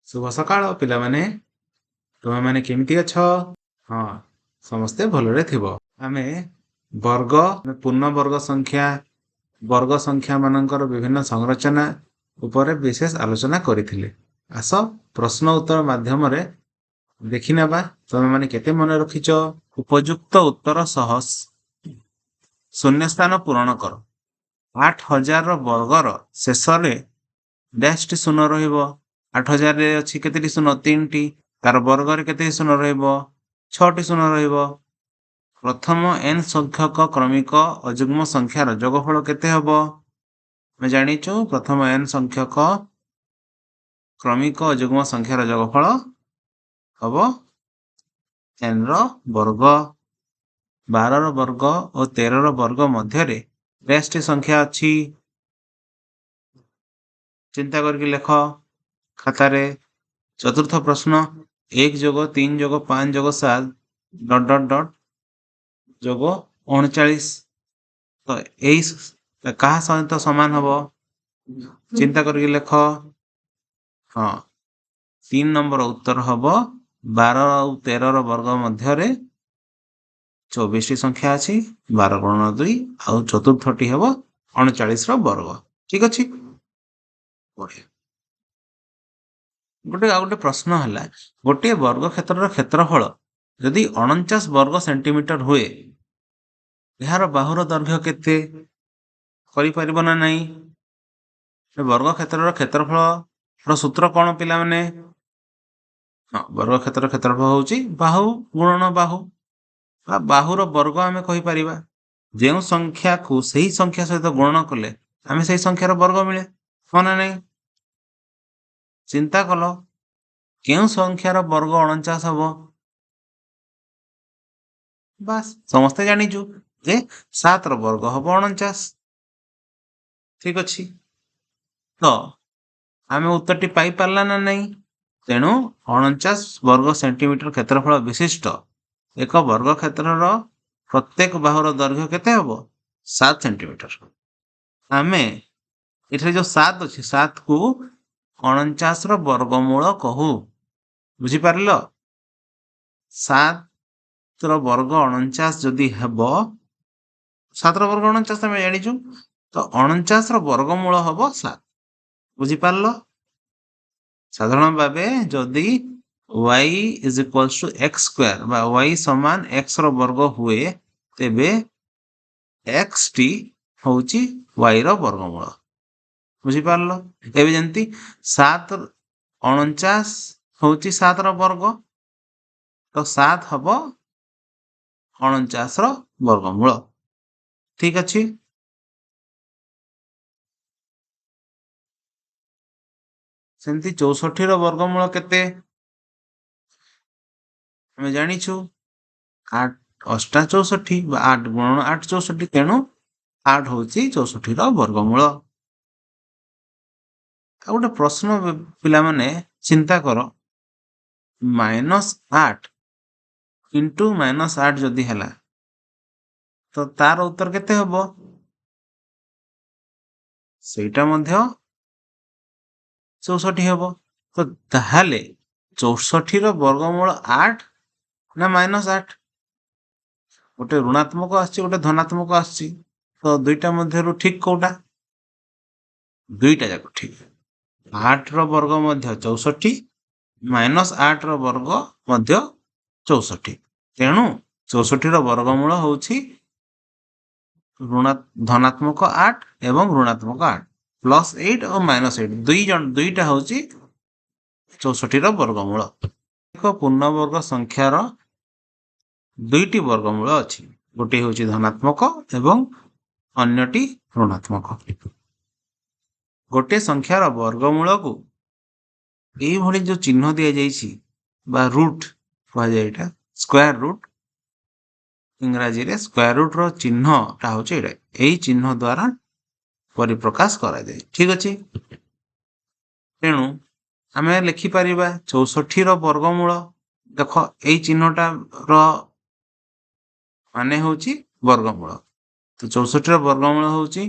शुभ सकाळ पिलामाने तुमे माने केमिति अछ? हाँ समस्ते भलरे थिबो। आमे पूर्ण वर्ग संख्या मानकर विभिन्न संरचना उपरे विशेष आलोचना करिथिले। आस प्रश्न उत्तर माध्यम रे देखि नेबा तुमे माने केते मन रखिछ। उपयुक्त उत्तर सह शून्य स्थान पूरण कर। 8000 वर्गर शेष रे डैश टी शून्य रहिबो। 8000 रे अछि केतेटी शून्य 3 टी तार वर्ग रे केते शून्य रहिबो 6 टी शून्य रहिबो। प्रथम n संख्यक क्रमिक अयुग्म संख्यार जोगफल केते हबो? मैं जानिछु प्रथम n संख्यक क्रमिक अयुग्म संख्यार जोगफल हबो n रो वर्ग। 12 रो वर्ग और 13 रो वर्ग मध्य रे डैश टी संख्या अछि। चिंता करके लेख खाता रे। चतुर्थ प्रश्न 1 जोग 3 जोग 5 जोग 7 डॉट डॉट डॉट जोग 39 तो यही कहा सहित समान हबो? चिंता करके लेख। हाँ 3 नंबर उत्तर हबो 12 और 13 रो वर्ग मध्य रे 24 टी संख्या अछि 12 गुणन 2 और चतुर्थटी हबो 39 रो वर्ग। ठीक अछि बढ़िया। गोटे प्रश्न है गोटे वर्ग क्षेत्र क्षेत्रफल यदि 49 वर्ग सेंटीमीटर हुए यार बाहुर दैर्घ्य केते करिपरिबो ना नहीं? वर्ग क्षेत्र क्षेत्रफल सूत्र कौन पिला माने? हाँ वर्ग क्षेत्र क्षेत्रफल होउची बाहु गुणन बाहु। बाहुर वर्ग आमे कहि परिबा जेउ संख्या को सही संख्या सहित गुणन कले आमे सही संख्यार वर्ग मिले हाँ ना नहीं? चिंता कलो केउ संख्यार वर्ग 49 हबो? बस समस्ते जानिजु जे 7 रो वर्ग हबो 49। ठीक अछि तो आमे उत्तरटी पाई पारला ना नहीं? तेणु 49 वर्ग सेंटीमीटर क्षेत्रफल विशिष्ट एक वर्ग क्षेत्रर प्रत्येक बाहुर दैर्घ्य केते हबो 7 सेंटीमीटर। आमे एठे जो 7 अछि 7 को 49 रो वर्गमूल कहू। बुझी पारलो 7 रो वर्ग 49 जदि हेबो 7 रो वर्ग 49 तमे जानिछु तो 49 रो वर्गमूल हबो 7। बुझी पारलो साधारण भाबे जदि y is equals to x square बा y समान x रो वर्ग हुए तेबे x टी होउची y रो वर्गमूल। बुझी पारलो एबे जंती 7 49 होउची 7 रो वर्ग तो 7 हबो 49 रो वर्गमूल। ठीक अछि सेंती 64 रो वर्गमूल केते हमें जानिछु 8 अष्टा 64 बा 8 गुणन 8 64 तेणु 8 होउची 64 रो वर्गमूल। आ गोटे प्रश्न पिला माने चिंता करो -8 इंटू -8 जदि हला तो तार उत्तर केते हबो? सेटा मध्य 64 हबो तो ताहाले 64 रो वर्गमूल 8 ना -8? गोटे ऋणात्मक आछि गोटे धनात्मक आछि तो दुईटा मध्यरु ठीक कोउटा? दुईटा जाको ठीक 8 रो वर्ग मध्य 64 -8 रो वर्ग मध्य 64 तेणु 64 रो वर्गमूल होउछि धनात्मक 8 एवं ऋणात्मक 8 +8 और -8 दुईटा होउछि 64 रो वर्गमूल। एक पूर्ण वर्ग संख्यार दुईटी वर्गमूल अछि गोटे होउछि धनात्मक एवं अन्यटी ऋणात्मक। गोटे संख्यार वर्गमूल को एई भली जो चिन्ह दिया जाइछि बा रूट कहा जाय एटा स्क्वायर रूट इंग्रजी रे स्क्वायर रूट रो चिन्ह ता होछि एटा एई चिन्ह द्वारा परिप्रकाश करा जाय। ठीक अछि तेणु आमे लिखि परिबा 64 रो वर्गमूल देखो एई चिन्हटा रो माने होछि वर्गमूल तो 64 रो वर्गमूल होछि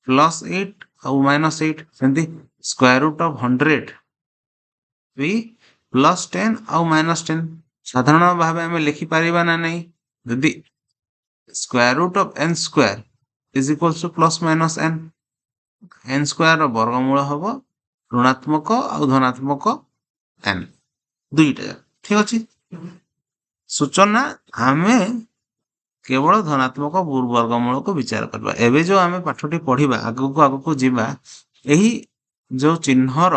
+8 और -8 सेंती square root of 100 b plus 10 आउ माइनस 10 साधारण भाव आम लिखिपर ना नहीं यदि square root of n square is equals to plus minus n square वर्गमूल हम ऋणात्मक आउ धनात्मक n दुईटा ठीक अच्छे सूचना आम केवल धनात्मक वर्गमूल को विचार करवा एवं जो आम पाठटी पढ़ा आगक जीवा यही जो चिन्हर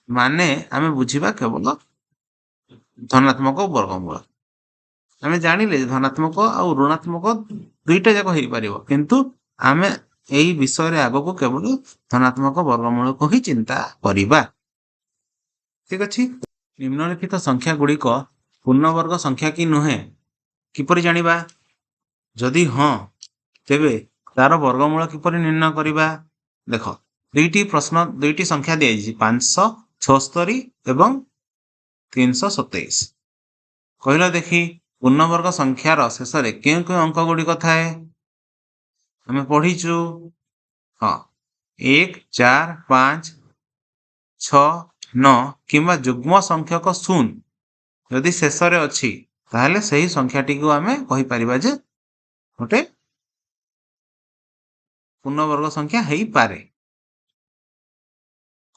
माने आम बुझा केवल धनात्मक वर्गमूल आम जानिले धनात्मक आउ ऋणात्मक दुईटा जाक हो पार किंतु आम यही विषय आगक केवल धनात्मक वर्गमूल को ही चिंता करवा ठीक अच्छे निम्नलिखित संख्या गुड़िक पूर्णवर्ग संख्या कि नुहे किपरि जानिबा जदि हाँ तेबे तार वर्गमूल किपरि निर्णय करवा देख दुईटी संख्या दी 576 एवं 327 कहला देखी पूर्णवर्ग संख्यार शेष में क्यों क्यों अंक गुड़िक थाए आम पढ़ीचु हाँ 1 4 5 6 9 किंबा जुग्म संख्यक 0 यदि शेष में अच्छी ताहले सही संख्याटी को आम कहीपर जे गोटे पूर्णवर्ग संख्या हो पारे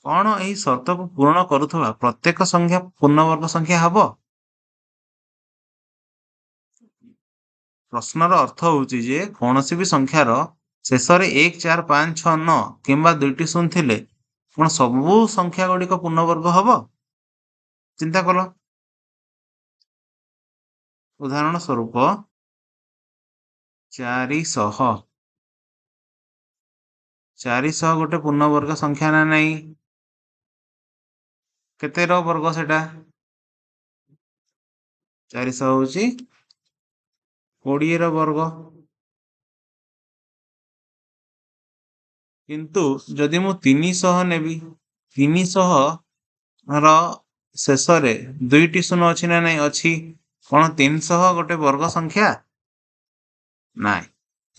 कौन यही शर्त को पूर्ण करुवा प्रत्येक संख्या पूर्णवर्ग संख्या हम प्रश्नर अर्थ होउची जे कौन सी भी संख्यार शेष में 1 4 5 6 9 किंबा 2टी 0 थिले कौन सबू संख्या गुड़िक पूर्णवर्ग हम चिंता कल उदाहरण स्वरूप 400 गोटे पूर्णवर्ग संख्या ना नहीं केते वर्ग सेटा 400 होची 20 वर्ग किंतु जदि मु 300 नेबी 300 रो शेष रे 2टी 0 अच्छी ना नहीं अच्छी कौन 300 गोटे वर्ग संख्या ना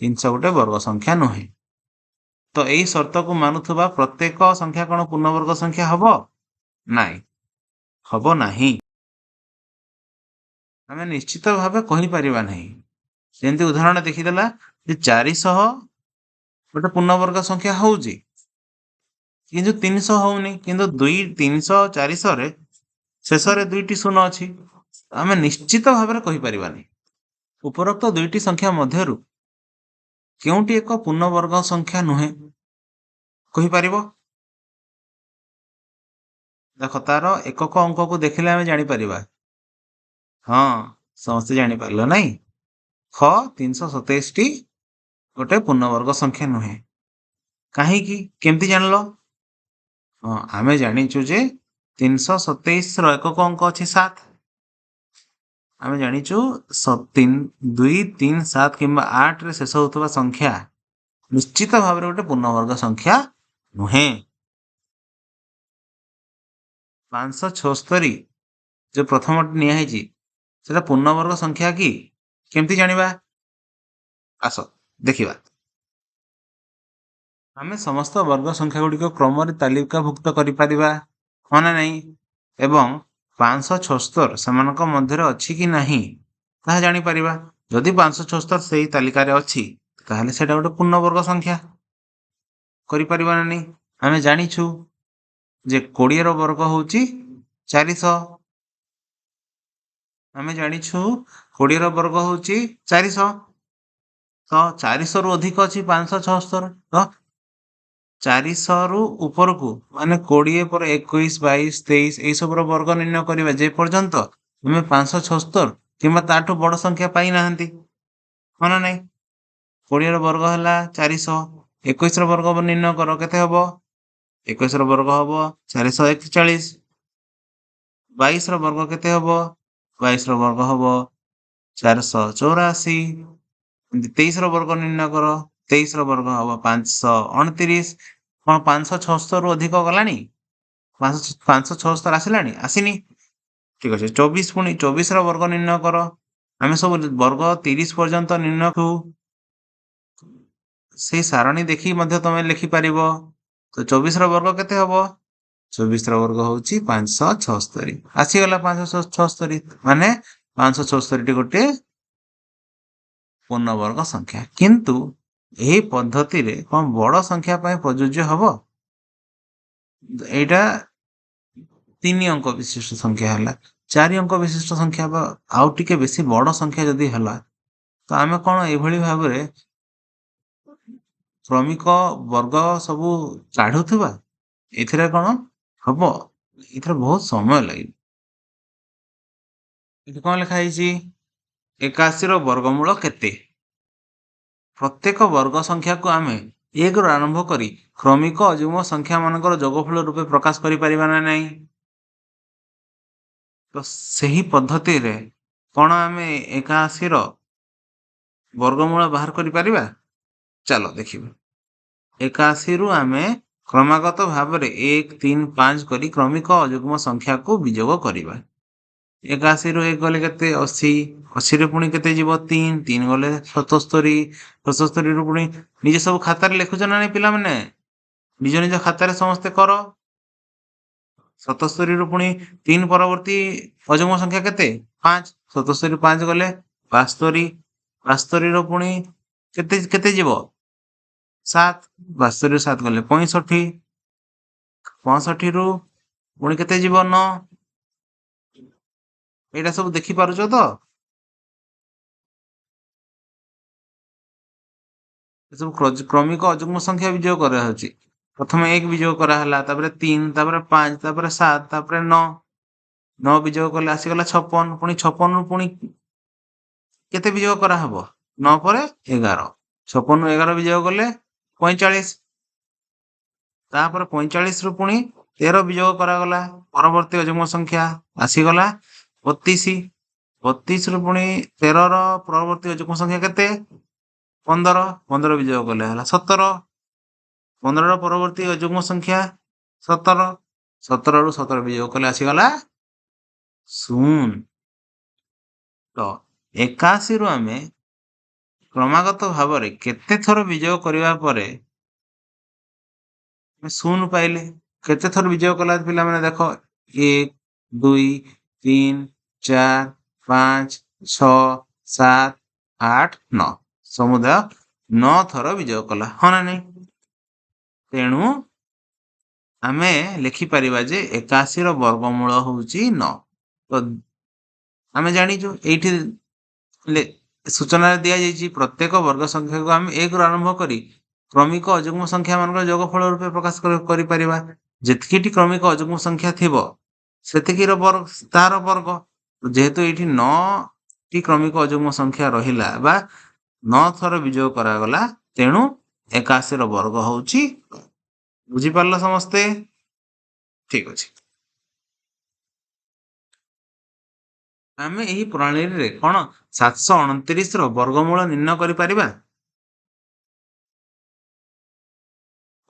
300 गोटे वर्ग संख्या नुहे तो यही शर्त को मानुवा प्रत्येक संख्या कौन पूर्णवर्ग संख्या हम नाई हम नहीं आम निश्चित भाव कहीपर ना जमी उदाहरण देखीदेला 400 गोटे पूर्णवर्ग संख्या हूँ किंतु 300 होनी किंतु 300 400 रे शेष में 2टी 0 अच्छी आम निश्चित भाव कहीपर नहीं उपरोक्त दुईटी संख्या मध्यरु केउटी एक पूर्णवर्ग संख्या नुहे कहीपर देख तार एकक अंक को देखिले आम जापर हाँ समस्ते जापर नहीं ख 327 टी गोटे पूर्णवर्ग संख्या नुहे कहीं केमती जानल हाँ आम जाचु जे 327 एकक अंक अच्छी 7 आम जाचु 2 3 7 कि 8 रे शेष होता संख्या निश्चित भाव गोटे पूर्णवर्ग संख्या नुहे 576 जो प्रथम नियाई से पूर्णवर्ग संख्या कि केमती जानिबा आस देखिबा आम समस्त वर्ग संख्या गुड़िक क्रम तालिकाभुक्त करिपरिबा हाँ ना नहीं एवं 576 सेमानक मध्य अच्छी कि नहीं ताहा जानी परिबा जदि 576 से तालिकार अच्छी ताहले सेटा गोटे पूर्णवर्ग संख्या करिपरिबा ना नहीं आम जानिछु जे 20 वर्ग होची 400 आम जानिछु 20 वर्ग होची 400 तो 400 रु अधिक अच्छी 576 तो 400 रु ऊपर को माने 20 पर 21 22 23 यही सब वर्ग निर्णय करवा जे पर्यंत आम 576 कि ताठू बड़ संख्या पाई ना हाँ ना नहीं 20 वर्ग है 400 21 वर्ग निर्णय कर केते हम 21 वर्ग हम 441 22 वर्ग केते हम 22 वर्ग हम 484 23 वर्ग निर्णय कर 23 वर्ग हम 529 कौन 576 रु अधिक गलानी 576 आसला आसनी ठीक अच्छे 24 पुणी 24 वर्ग निर्णय कर आम सब वर्ग 30 पर्यंत निर्णय करू से सारणी देखी तुम लिखिपर तो 24 वर्ग केते हम 24 ର ବର୍ଗ ହଉଛି 576। ଆସିଗଲା 576 ମାନେ 576 ଟି ଗୋଟେ ପୂର୍ଣ୍ଣବର୍ଗ ସଂଖ୍ୟା। କିନ୍ତୁ ଏହି ପଦ୍ଧତିରେ କଣ ବଡ଼ ସଂଖ୍ୟା ପାଇଁ ପ୍ରଯୁଜ୍ୟ ହବ? ଏଇଟା 3 ଅଙ୍କ ବିଶିଷ୍ଟ ସଂଖ୍ୟା ହେଲା। 4 ଅଙ୍କ ବିଶିଷ୍ଟ ସଂଖ୍ୟା ବା ଆଉ ଟିକେ ବେଶୀ ବଡ଼ ସଂଖ୍ୟା ଯଦି ହେଲା ତ ଆମେ କଣ ଏଇଭଳି ଭାବରେ କ୍ରମିକ ବର୍ଗ ସବୁ କାଢୁଥିବା? ଏଥିରେ କଣ ହବ? ଏଥିରେ ବହୁତ ସମୟ ଲାଗିବ। ଏଠି କଣ ଲେଖା ହେଇଛି? 81 ର ବର୍ଗମୂଳ କେତେ? ପ୍ରତ୍ୟେକ ବର୍ଗ ସଂଖ୍ୟାକୁ ଆମେ 1 ରୁ ଆରମ୍ଭ କରି କ୍ରମିକ ଅଯୁଗ୍ମ ସଂଖ୍ୟା ମାନଙ୍କର ଯୋଗଫଳ ରୂପେ ପ୍ରକାଶ କରିପାରିବା ନା ନାହିଁ? ତ ସେହି ପଦ୍ଧତିରେ କଣ ଆମେ 81 ର ବର୍ଗମୂଳ ବାହାର କରିପାରିବା? ଚାଲ ଦେଖିବା। 81 ରୁ ଆମେ କ୍ରମାଗତ ଭାବରେ 1, 3, 5 କରି କ୍ରମିକ ଅଯୁଗ୍ମ ସଂଖ୍ୟାକୁ ବିଯୋଗ କରିବା। 81 ରୁ 1 ଗଲେ କେତେ? 80। 80 ରୁ ପୁଣି କେତେ ଯିବ? 3। 3 ଗଲେ 77। 77 ରୁ ପୁଣି ନିଜେ ସବୁ ଖାତାରେ ଲେଖୁଛ ନା ନାଇଁ ପିଲାମାନେ? ନିଜ ନିଜ ଖାତାରେ ସମସ୍ତେ କର। 77 ରୁ ପୁଣି 3 ପରବର୍ତ୍ତୀ ଅଯୁଗ୍ମ ସଂଖ୍ୟା କେତେ? 5। 77 ରୁ 5 ଗଲେ 72। 72 ରୁ ପୁଣି କେତେ କେତେ ଯିବ? 7। 72 ରୁ 7 ଗଲେ 65। 65 ରୁ ପୁଣି କେତେ ଯିବ? 9। ଏଇଟା ସବୁ ଦେଖିପାରୁଛ ତ? ଏସବୁ କ୍ରମିକ ଅଯୁଗ୍ମ ସଂଖ୍ୟା ବିଯୋଗ କରାଯାଉଛି। ପ୍ରଥମେ 1 ବିଯୋଗ କରାହେଲା, ତାପରେ 3, ତାପରେ 5, ତାପରେ 7, ତାପରେ 9। 9 ବିଯୋଗ କଲେ ଆସିଗଲା 56। ପୁଣି 56 ରୁ ପୁଣି କେତେ ବିଯୋଗ କରାହବ? 9 ପରେ 11। 56 ରୁ 11 ବିଯୋଗ କଲେ 45। ତାପରେ 45 ରୁ ପୁଣି 13 ବିଯୋଗ କରାଗଲା। ପରବର୍ତ୍ତୀ ଅଯୁଗ୍ମ ସଂଖ୍ୟା ଆସିଗଲା 32। 32 ରୁ ପୁଣି 13 ର ପରବର୍ତ୍ତୀ ଅଯୁଗ୍ମ ସଂଖ୍ୟା କେତେ? 15। 15 ବିଯୋଗ କଲେ ହେଲା 17। 15 ର ପରବର୍ତ୍ତୀ ଅଯୁଗ୍ମ ସଂଖ୍ୟା 17। 17 ରୁ 17 ବିଯୋଗ କଲେ ଆସିଗଲା 0। ତ 81 ରୁ ଆମେ କ୍ରମାଗତ ଭାବରେ କେତେ ଥର ବିଯୋଗ କରିବା ପରେ 0 ପାଇଲେ? କେତେ ଥର ବିଯୋଗ କଲା ପିଲାମାନେ ଦେଖ? 1, 2, 3, 4, 5, 6, 7, 8, 9। ସମୁଦାୟ 9 ଥର ବିଯୋଗ କଲା, ହଁ ନା ନାଇଁ? ତେଣୁ ଆମେ ଲେଖିପାରିବା ଯେ 81 ର ବର୍ଗମୂଳ ହଉଛି 9। ତ ଆମେ ଜାଣିଛୁ ଏଇଠି ସୂଚନାରେ ଦିଆଯାଇଛି ପ୍ରତ୍ୟେକ ବର୍ଗ ସଂଖ୍ୟାକୁ ଆମେ 1 ରୁ ଆରମ୍ଭ କରି କ୍ରମିକ ଅଯୁଗ୍ମ ସଂଖ୍ୟା ମାନଙ୍କର ଯୋଗଫଳ ରୂପେ ପ୍ରକାଶ କରିପାରିବା। ଯେତିକିଟି କ୍ରମିକ ଅଯୁଗ୍ମ ସଂଖ୍ୟା ଥିବ ସେତିକିର ତାର ବର୍ଗ। ଯେହେତୁ ଏଇଠି 9ଟି କ୍ରମିକ ଅଯୁଗ୍ମ ସଂଖ୍ୟା ରହିଲା ବା 9 ଥର ବିଯୋଗ କରାଗଲା, ତେଣୁ 81 ର ବର୍ଗ ହଉଛି। ବୁଝିପାରିଲ ସମସ୍ତେ? ଠିକ ଅଛି। ଆମେ ଏହି ପ୍ରଣାଳୀରେ କଣ 729 ର ବର୍ଗମୂଳ ନିର୍ଣ୍ଣୟ କରିପାରିବା?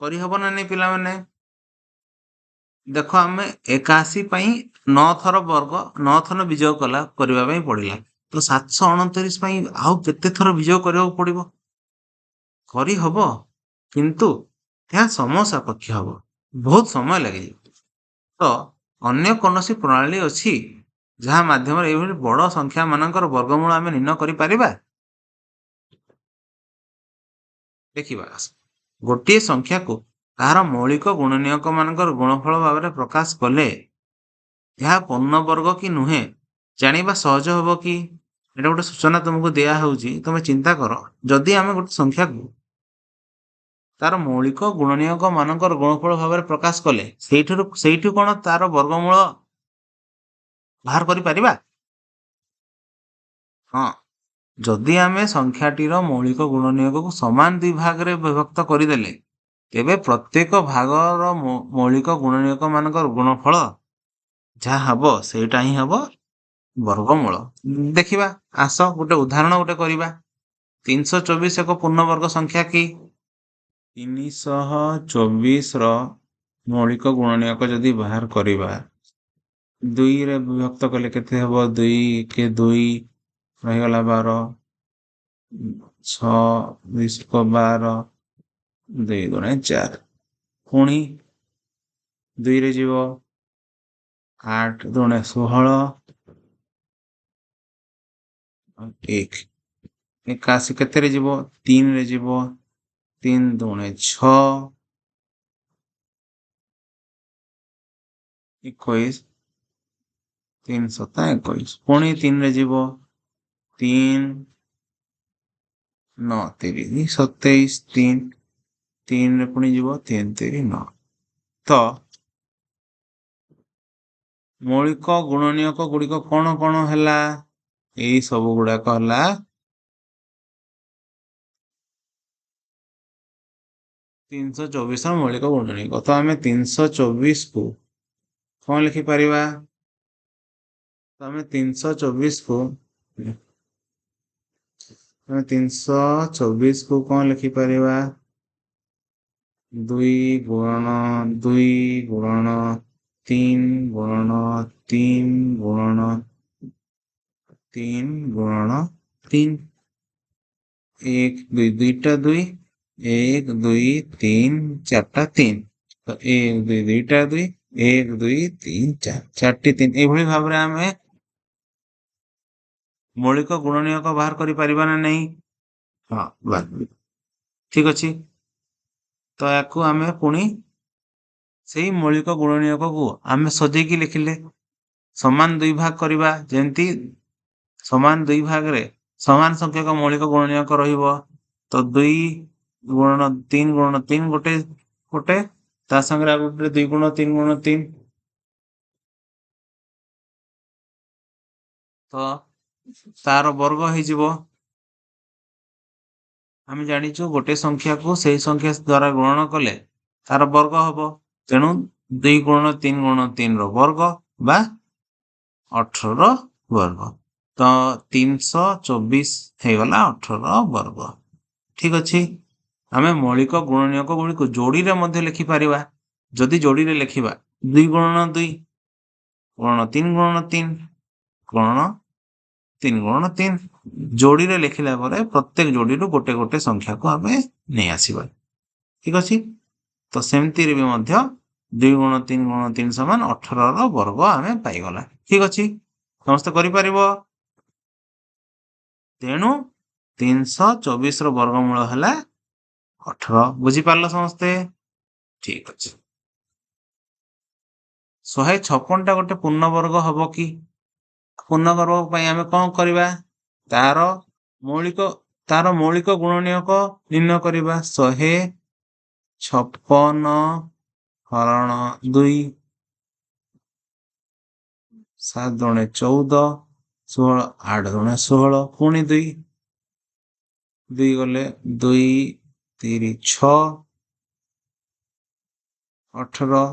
କରିହବ ନା ନାଇଁ ପିଲାମାନେ? ଦେଖ ଆମେ 81 ପାଇଁ 9 ଥର ବର୍ଗ 9 ଥର ବିଯୋଗ କରିବା ପାଇଁ ପଡିଲା। ତ 729 ପାଇଁ ଆଉ କେତେ ଥର ବିଯୋଗ କରିବାକୁ ପଡିବ? କରିହବ, କିନ୍ତୁ ଏହା ସମୟ ସାପେକ୍ଷ ହବ, ବହୁତ ସମୟ ଲାଗିଯିବ। ତ ଅନ୍ୟ କୌଣସି ପ୍ରଣାଳୀ ଅଛି ଯାହା ମାଧ୍ୟମରେ ଏଇଭଳି ବଡ଼ ସଂଖ୍ୟା ମାନଙ୍କର ବର୍ଗମୂଳ ଆମେ ନିର୍ଣ୍ଣୟ କରିପାରିବା? ଦେଖିବା। ଗୋଟିଏ ସଂଖ୍ୟାକୁ ତାହାର ମୌଳିକ ଗୁଣନୀୟକ ମାନଙ୍କର ଗୁଣଫଳ ଭାବରେ ପ୍ରକାଶ କଲେ ଏହା ପୂର୍ଣ୍ଣବର୍ଗ କି ନୁହେଁ ଜାଣିବା ସହଜ ହବ କି? ଏଇଟା ଗୋଟେ ସୂଚନା ତୁମକୁ ଦିଆହଉଛି, ତମେ ଚିନ୍ତା କର। ଯଦି ଆମେ ଗୋଟେ ସଂଖ୍ୟାକୁ ତାର ମୌଳିକ ଗୁଣନୀୟକ ମାନଙ୍କର ଗୁଣଫଳ ଭାବରେ ପ୍ରକାଶ କଲେ ସେଇଠୁ କଣ ତାର ବର୍ଗମୂଳ ବାହାର କରିପାରିବା? ହଁ। ଯଦି ଆମେ ସଂଖ୍ୟାଟିର ମୌଳିକ ଗୁଣନୀୟକକୁ ସମାନ 2 ଭାଗରେ ବିଭକ୍ତ କରିଦେଲେ ତେବେ ପ୍ରତ୍ୟେକ ଭାଗର ମୌଳିକ ଗୁଣନୀୟକ ମାନଙ୍କର ଗୁଣଫଳ ଯାହା ହବ ସେଇଟା ହିଁ ହବ ବର୍ଗମୂଳ। ଦେଖିବା, ଆସ ଗୋଟେ ଉଦାହରଣ ଗୋଟେ କରିବା। 324 ଏକ ପୂର୍ଣ୍ଣବର୍ଗ ସଂଖ୍ୟା କି? 324 ର ମୌଳିକ ଗୁଣନୀୟକ ଯଦି ବାହାର କରିବା, 2 ରେ ବିଭକ୍ତ କଲେ କେତେ ହବ? 2 1 2 ରହିଗଲା 12, 6 2 12, 2 4। ପୁଣି 2 रे जीवो 8 दुणे 16 1 81 केते रे जीवो 3 रे जीवो 3 दुणे 6 21 3 7 21 पुणी 3 रे जीवो 3 9 3 27 3 3 रे पुणी जीवो 3 3 9 तो मौलिक गुणनीयक गुड़िक कौन कौन है यही सब गुड़ाक है 324 मौलिक गुणनीयक। तो आम 324 को कौन लिखिपर तो आम 324 को 324 को कौन लिखिपर 2 गुणन 2 गुणन 3 गुणन 3 गुणन 3 गुणन 3 1 2 2टा 2 1 2 3 4टा 3 तो 1 2 2टा 2 1 2 3 4 4टी 3 एभली भाव में आम मौलिक गुणनीयक बाहर करि परिबा ना नहीं। हाँ बाहर ठीक अच्छे। तो याकू आम पुणी से मौलिक गुणनीयक को आम सजेकी लिखिले समान 2 भाग करवा जमती समान 2 भाग रे समान संख्यक मौलिक गुणनीयक रहिबो तो 2 गुणन 3 गुणन 3 गोटे गोटे ता संगे आ गोटे 2 गुणन 3 गुणन 3 तो तार वर्ग हो आम जाचु गोटे संख्या को सही संख्या द्वारा गुणन कले तार वर्ग हम तेणु 2 गुणन 3 गुणन 3 वर्ग बा 18 वर्ग तो 324 होगला 18 वर्ग ठीक अच्छे। आम मौलिक गुणनीयक गुड़ी को जोड़ी रे लिखिपर जदि जोड़ी रे लिखा 2 गुणन 2 गुणन 3 गुणन 3 गुणन 3 गुणन 3 जोड़ी रे लिखिला प्रत्येक जोड़ी रू गोटे गोटे संख्या को आम नहीं आसवा ठीक अच्छे। तो सेमती भी 2 गुण 3 गुण 3 समान 18 वर्ग आम पाईगला ठीक अच्छे समस्त कर तेणु 324 वर्गमूल है 18 बुझीपार समस्ते ठीक अच्छे। 156 टा गोटे पूर्ण वर्ग हम कि पूर्ण वर्ग आम कौन करवा तार मौलिक गुणनीयक निर्णय करवा 156 हरण 2 7 दुणे 14 16 8 दुणे 16 पुणी 2 2 गले 2 3 6 18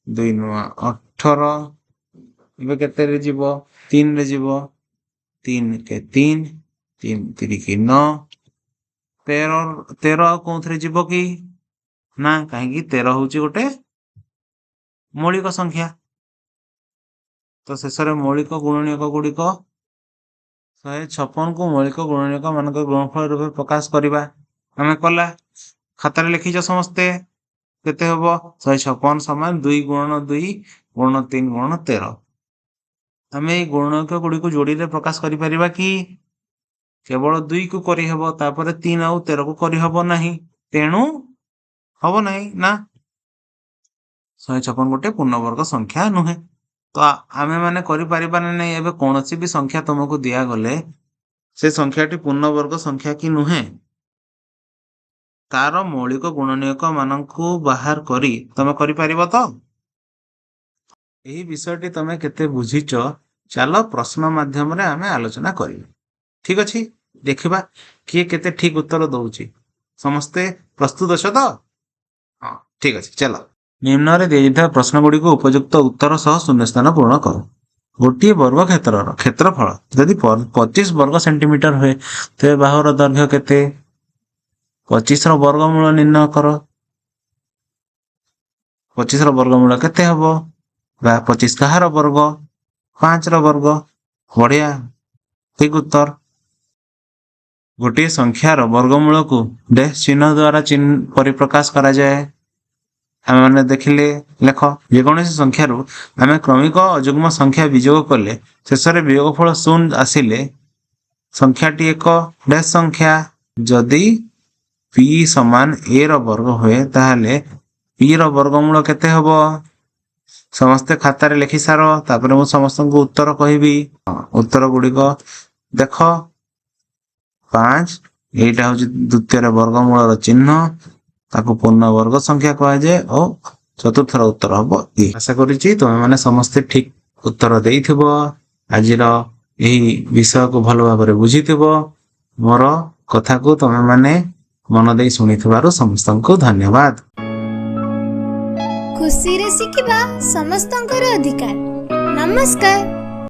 2 नुआ 18 ଏବେ କେତେରେ ଯିବ 3 ରେ ଯିବ 3 के 3 3 3 की 9 13 13 ଆଉ କୋଉଥିରେ ଯିବ କି ନା କାହିଁକି 13 ହଉଛି ଗୋଟେ ମୌଳିକ ସଂଖ୍ୟା तो शेषर मौलिक गुणनीयक गुड़िक 156 को मौलिक गुणनीयक मान गुणफल रूप प्रकाश करवा आम कला खातार लिखीच समस्ते केते हम 156 समान 2 गुणन 2 गुणन 3 गुणन 13 आम ये गुणनीयक गुड़ी को जोड़ी रे प्रकाश करिपरिबा कि केवल 2 को करहब तापर 3 आउ 13 को करहब नहीं तेणु हम नहीं ना 156 गोटे पूर्णवर्ग संख्या नुहे तो आमे माने करि परिबा नहीं एबे कोनोसी भी संख्या तुमको दिया गले से संख्याटी पूर्णवर्ग संख्या कि नुहे तार मौलिक गुणनीयक मानकु बाहर करी तमे करि परिबो तो यही विषयटी तमे केते बुझीच चलो प्रश्न माध्यम रे आमे आलोचना करिबा ठीक अछि देखिबा किए केते ठीक उत्तर दउची समस्ते प्रस्तुत अछ तो हां ठीक अछि चलो निम्न रे दिया प्रश्न गुड़ी को उपयुक्त उत्तर सह शून्य स्थान पूर्ण कर गोटे वर्ग क्षेत्रफल यदि 25 वर्ग सेंटीमीटर हुए तो बाहुर दैर्घ्य केते 25 वर्गमूल निर्णय कर 25 वर्गमूल केते हबो 25 कहार वर्ग 5 वर्ग बढ़िया ठीक उत्तर गोटे संख्यार वर्गमूल को डैश चिन्ह द्वारा परिप्रकाश करा जाए आमे माने देखिले लेख जेकोसी संख्यार आमे क्रमिक अजुग्म संख्या विजोग कले शेष में वियोगफल 0 आसिले संख्याटी एक डैश संख्या जदि p समान a रो वर्ग हुए ताहले p रो वर्गमूल केते हबो समस्ते खातार लिखि सार तापर मु समस्त को उत्तर कहबी उत्तर गुडी को देख 5 एटा हूँ द्वितीय वर्गमूल चिन्ह ताको पूर्ण वर्ग संख्या कह जाए और चतुर्थ उत्तर हम ये आशा करुच्ची तुम मैंने समस्ते ठीक उत्तर देइथिबो आज विषय को भल भाव बुझी मोर कथा को तुम मैंने मन दे शुणी समस्त को धन्यवाद। खुशी रे शिखिबा समस्तंकर अधिकार। नमस्कार।